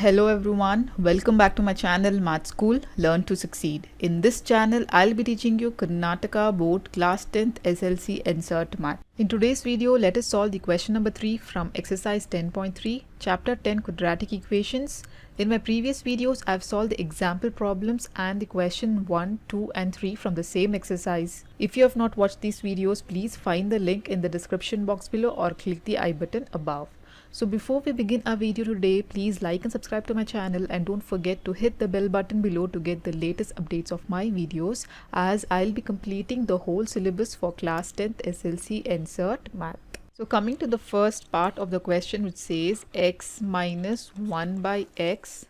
Hello everyone, welcome back to my channel Math School Learn to Succeed. In this channel, I'll be teaching you Karnataka Board Class 10th SLC Insert Math. In today's video, let us solve the question number 3 from exercise 10.3, chapter 10 quadratic equations. In my previous videos, I've solved the example problems and the question 1, 2 and 3 from the same exercise. If you have not watched these videos, please find the link in the description box below or click the I button above. So before we begin our video today, please like and subscribe to my channel and don't forget to hit the bell button below to get the latest updates of my videos, as I'll be completing the whole syllabus for class 10th SLC Insert Math. So coming to the first part of the question, which says x minus 1 by x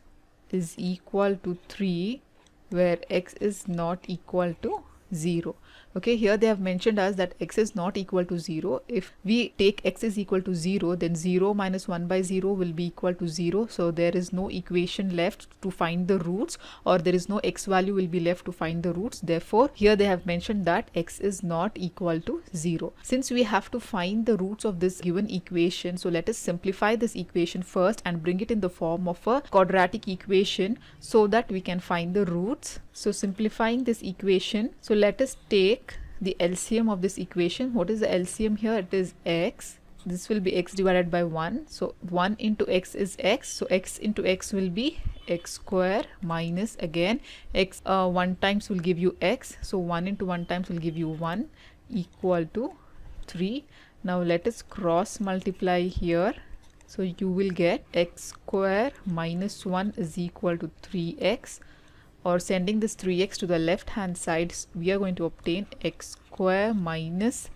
is equal to 3 where x is not equal to 0. Okay, here they have mentioned us that x is not equal to 0. If we take x is equal to 0, then 0 minus 1 by 0 will be equal to 0. So there is no equation left to find the roots, or there is no x value will be left to find the roots. Therefore, here they have mentioned that x is not equal to 0. Since we have to find the roots of this given equation, so let us simplify this equation first and bring it in the form of a quadratic equation so that we can find the roots. So simplifying this equation, so let us take the LCM of this equation. What is the LCM here? It is x. This will be x divided by 1. So 1 into x is x. So x into x will be x square minus again x 1 times will give you x. So 1 into 1 times will give you 1 equal to 3. Now let us cross multiply here. So you will get x square minus 1 is equal to 3x. Or sending this 3x to the left hand side, we are going to obtain x square minus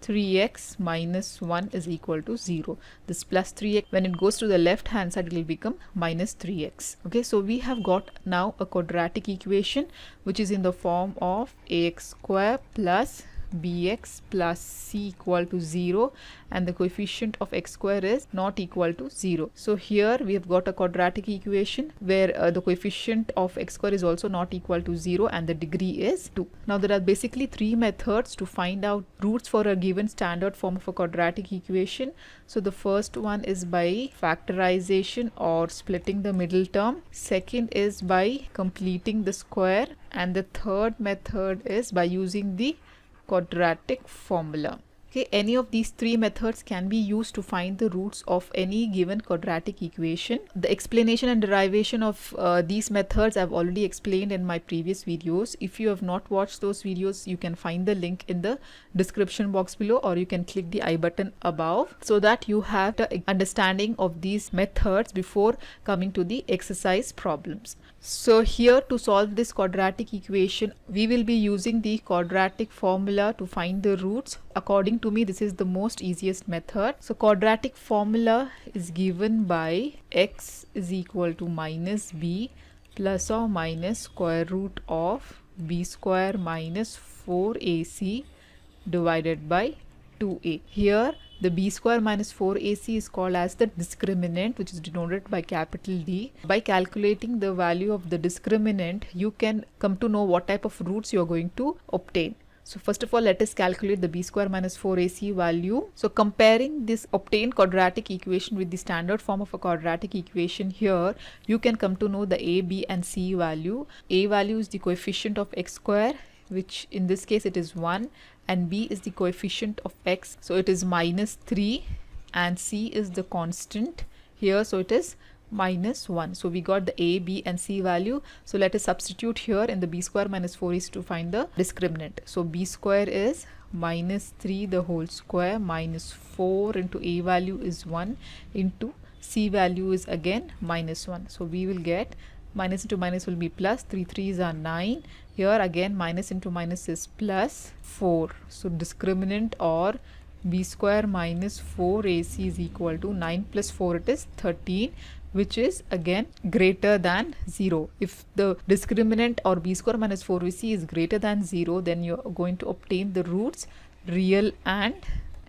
3x minus 1 is equal to 0. This plus 3x, when it goes to the left hand side, it will become minus 3x. Okay, so we have got now a quadratic equation which is in the form of ax square plus bx plus c equal to 0, and the coefficient of x square is not equal to 0. So here we have got a quadratic equation where the coefficient of x square is also not equal to 0 and the degree is 2. Now there are basically three methods to find out roots for a given standard form of a quadratic equation. So the first one is by factorization or splitting the middle term. Second is by completing the square, and the third method is by using the quadratic formula. Okay, any of these three methods can be used to find the roots of any given quadratic equation. The explanation and derivation of these methods I've already explained in my previous videos. If you have not watched those videos, you can find the link in the description box below, or you can click the I button above, so that you have the understanding of these methods before coming to the exercise problems. So here, to solve this quadratic equation, we will be using the quadratic formula to find the roots. According to me, this is the most easiest method. So quadratic formula is given by x is equal to minus b plus or minus square root of b square minus 4ac divided by 2a. Here the b square minus 4ac is called as the discriminant, which is denoted by capital D. By calculating the value of the discriminant, you can come to know what type of roots you are going to obtain. So first of all, let us calculate the b square minus 4ac value. So comparing this obtained quadratic equation with the standard form of a quadratic equation, here you can come to know the a, b and c value. A value is the coefficient of x square, which in this case it is 1, and b is the coefficient of x, so it is minus 3, and c is the constant here, so it is minus 1. So we got the a, b and c value. So let us substitute here in the b square minus 4 is to find the discriminant. So b square is minus 3 the whole square minus 4 into a value is 1 into c value is again minus 1. So we will get minus into minus will be plus, 3 3s are 9. Here again minus into minus is plus 4. So discriminant or b square minus 4ac is equal to 9 plus 4, it is 13, which is again greater than 0. If the discriminant or b square minus 4ac is greater than 0, then you are going to obtain the roots real and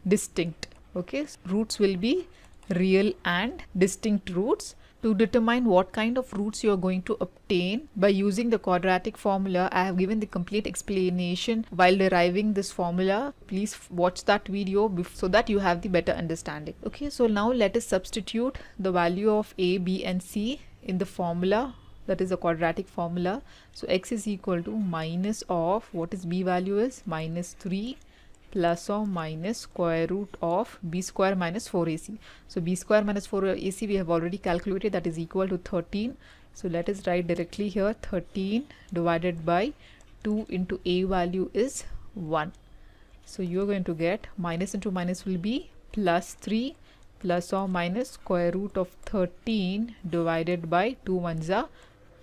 distinct. Okay, so roots will be real and distinct roots. To determine what kind of roots you are going to obtain by using the quadratic formula, I have given the complete explanation while deriving this formula. Please watch that video so that you have the better understanding. Okay, so now let us substitute the value of a, b and c in the formula, that is a quadratic formula. So x is equal to minus of, what is b value is, minus 3 plus or minus square root of b square minus 4ac. So b square minus 4ac we have already calculated, that is equal to 13. So let us write directly here, 13 divided by 2 into a value is 1. So you are going to get minus into minus will be plus 3 plus or minus square root of 13 divided by 2 ones are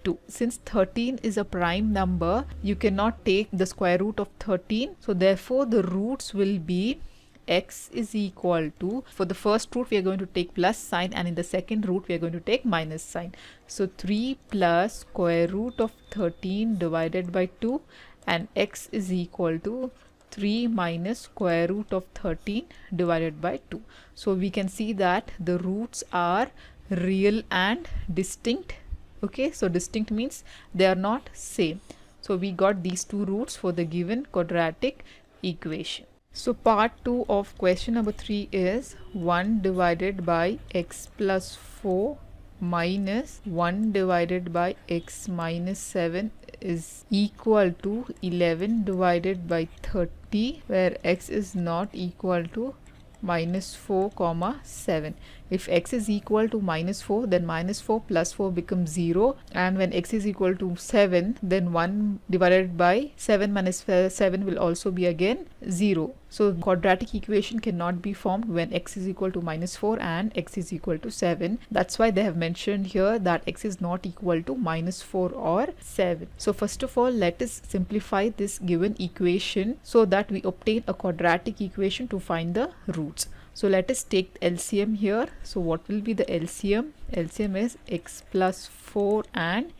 2. Since 13 is a prime number, you cannot take the square root of 13. So therefore the roots will be x is equal to, for the first root we are going to take plus sign, and in the second root we are going to take minus sign. So 3 plus square root of 13 divided by 2, and x is equal to 3 minus square root of 13 divided by 2. So we can see that the roots are real and distinct. Okay, so distinct means they are not same. So we got these two roots for the given quadratic equation. So part 2 of question number 3 is 1 divided by x plus 4 minus 1 divided by x minus 7 is equal to 11 divided by 30, where x is not equal to minus 4 comma 7. If x is equal to minus 4, then minus 4 plus 4 becomes 0, and when x is equal to 7, then 1 divided by 7 minus 7 will also be again 0. So quadratic equation cannot be formed when x is equal to minus 4 and x is equal to 7. That's why they have mentioned here that x is not equal to minus 4 or 7. So first of all, let us simplify this given equation so that we obtain a quadratic equation to find the roots. So let us take LCM here. So what will be the LCM? LCM is x plus 4 and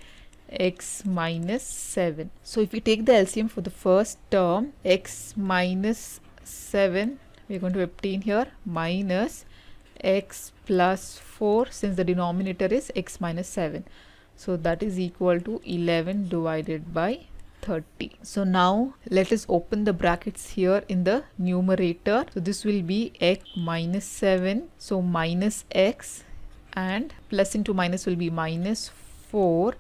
x minus 7. So if we take the LCM for the first term, x minus 7, we are going to obtain here minus x plus 4, since the denominator is x minus 7. So that is equal to 11 divided by 30. So now let us open the brackets here in the numerator. So this will be x minus 7. So minus x, and plus into minus will be minus 4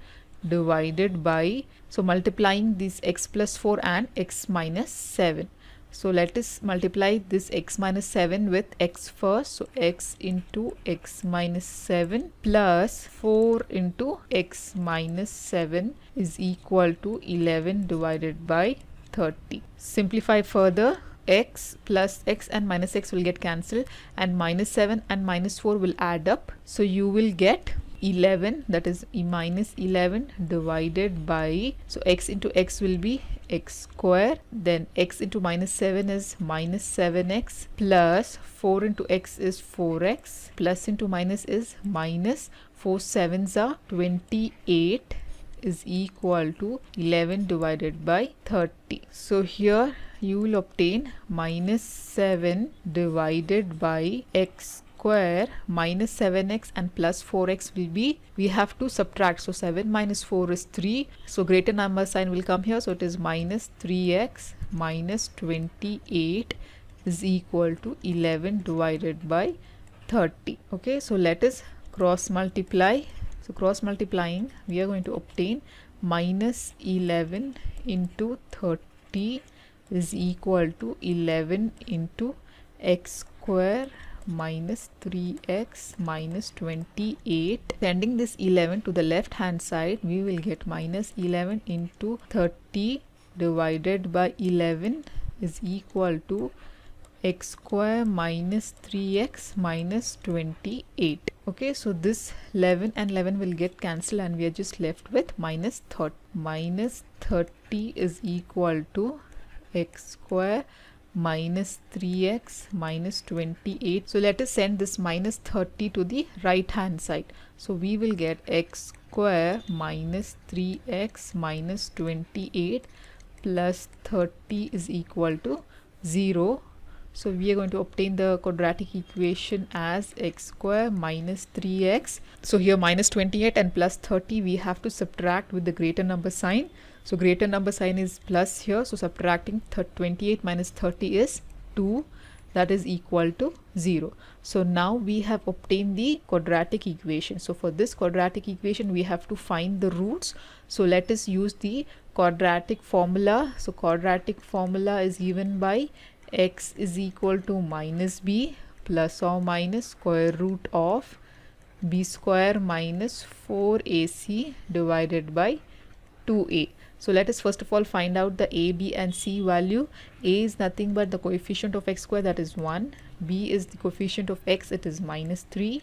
divided by, so multiplying this x plus 4 and x minus 7. So let us multiply this x minus 7 with x first. So x into x minus 7 plus 4 into x minus 7 is equal to 11 divided by 30. Simplify further. X plus x and minus x will get cancelled, and minus 7 and minus 4 will add up. So you will get 11, that is minus 11 divided by, so x into x will be x square, then x into minus 7 is minus 7x, plus 4 into x is 4x, plus into minus is minus 4 7s are 28 is equal to 11 divided by 30. So here you will obtain minus 7 divided by x square minus 7x and plus 4x will be, we have to subtract. So 7 minus 4 is 3. So greater number sign will come here. So it is minus 3x minus 28 is equal to 11 divided by 30. Okay, so let us cross multiply. So cross multiplying, we are going to obtain minus 11 into 30 is equal to 11 into x square minus 3x minus 28. Sending this 11 to the left hand side, we will get minus 11 into 30 divided by 11 is equal to x square minus 3x minus 28. Okay, so this 11 and 11 will get cancelled, and we are just left with minus 30. Minus 30 is equal to x square minus 3x minus 28. So let us send this minus 30 to the right hand side. So we will get x square minus 3x minus 28 plus 30 is equal to 0. So we are going to obtain the quadratic equation as x square minus 3x. So here minus 28 and plus 30 we have to subtract with the greater number sign. So greater number sign is plus here. So subtracting 28 minus 30 is 2, that is equal to 0. So now we have obtained the quadratic equation. So for this quadratic equation we have to find the roots. So let us use the quadratic formula. So quadratic formula is given by x is equal to minus b plus or minus square root of b square minus 4ac divided by 2a. So let us first of all find out the a, b and c value. A is nothing but the coefficient of x square, that is 1. B is the coefficient of x, it is minus 3.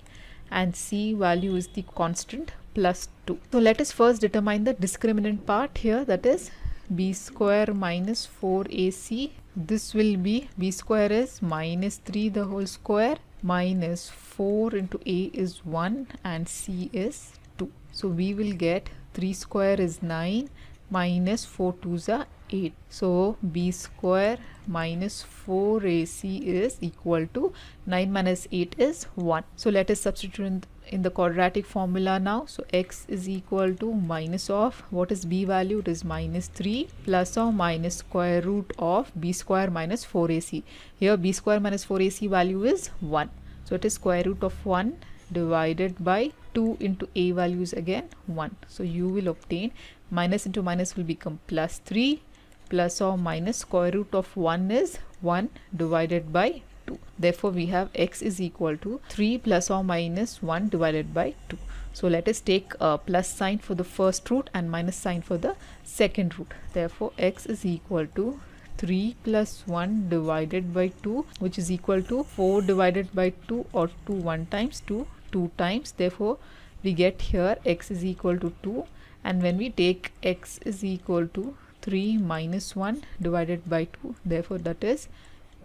And c value is the constant plus 2. So let us first determine the discriminant part here, that is b square minus 4ac. This will be b square is minus 3 the whole square minus 4 into a is 1 and c is 2. So we will get 3 square is 9 minus 4 2s are 8. So b square minus 4ac is equal to 9 minus 8 is 1. So let us substitute in the quadratic formula now. So x is equal to minus of, what is b value? It is minus 3 plus or minus square root of b square minus 4ac. Here b square minus 4ac value is 1. So it is square root of 1 divided by 2 into a values again 1. So you will obtain minus into minus will become plus 3 plus or minus square root of 1 is 1 divided by 2. Therefore we have x is equal to 3 plus or minus 1 divided by 2. So let us take a plus sign for the first root and minus sign for the second root. Therefore x is equal to 3 plus 1 divided by 2, which is equal to 4 divided by 2, or 2 1 times 2 2 times. Therefore we get here x is equal to 2, and when we take x is equal to 3 minus 1 divided by 2, therefore that is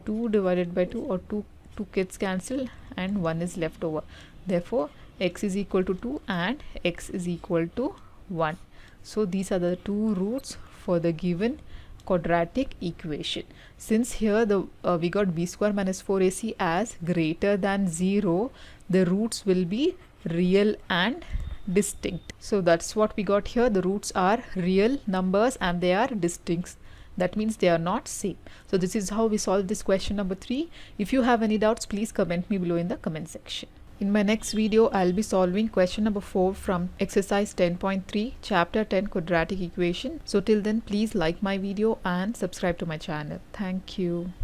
2 divided by 2, or 2 kids cancel and 1 is left over. Therefore x is equal to 2 and x is equal to 1. So these are the two roots for the given quadratic equation. Since here the we got b square minus 4ac as greater than 0, the roots will be real and distinct. So that's what we got here. The roots are real numbers and they are distinct. That means they are not same. So this is how we solve this question number 3. If you have any doubts, please comment me below in the comment section. In my next video, I'll be solving question number 4 from exercise 10.3, chapter 10, quadratic equation. So till then, please like my video and subscribe to my channel. Thank you.